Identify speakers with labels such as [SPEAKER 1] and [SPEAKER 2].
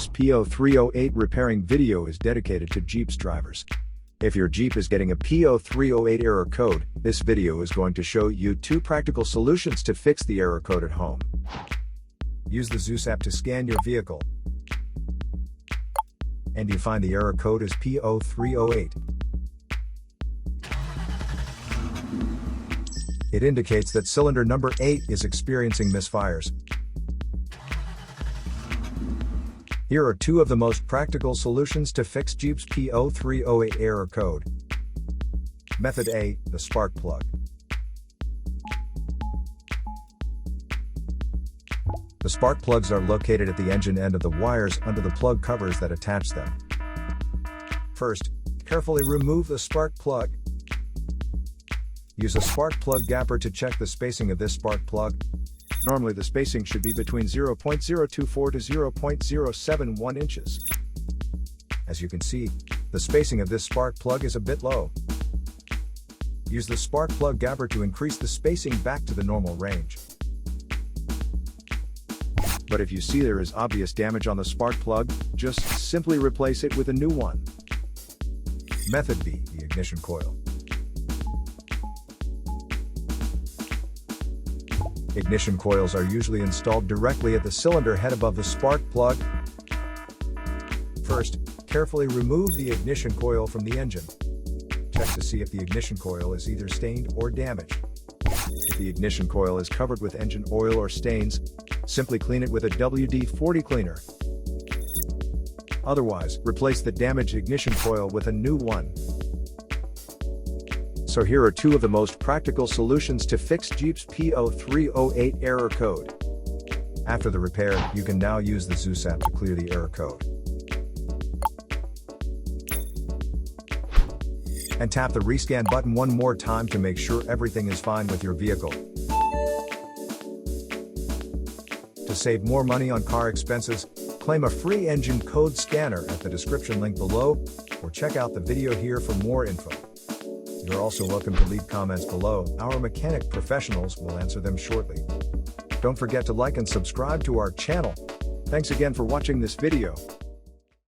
[SPEAKER 1] This P0308 repairing video is dedicated to Jeep's drivers. If your Jeep is getting a P0308 error code, this video is going to show you 2 practical solutions to fix the error code at home. Use the Zeus app to scan your vehicle, and you find the error code is P0308. It indicates that cylinder number 8 is experiencing misfires. Here are 2 of the most practical solutions to fix Jeep's P0308 error code. Method A, the spark plug. The spark plugs are located at the engine end of the wires under the plug covers that attach them. First, carefully remove the spark plug. Use a spark plug gapper to check the spacing of this spark plug. Normally the spacing should be between 0.024 to 0.071 inches. As you can see, the spacing of this spark plug is a bit low. Use the spark plug gapper to increase the spacing back to the normal range. But if you see there is obvious damage on the spark plug, just simply replace it with a new one. Method B, the ignition coil. Ignition coils are usually installed directly at the cylinder head above the spark plug. First, carefully remove the ignition coil from the engine. Check to see if the ignition coil is either stained or damaged. If the ignition coil is covered with engine oil or stains, simply clean it with a WD-40 cleaner. Otherwise, replace the damaged ignition coil with a new one. So here are 2 of the most practical solutions to fix Jeep's P0308 error code. After the repair, you can now use the Zeus app to clear the error code. And tap the rescan button one more time to make sure everything is fine with your vehicle. To save more money on car expenses, claim a free engine code scanner at the description link below, or check out the video here for more info. You're also welcome to leave comments below. Our mechanic professionals will answer them shortly. Don't forget to like and subscribe to our channel. Thanks again for watching this video.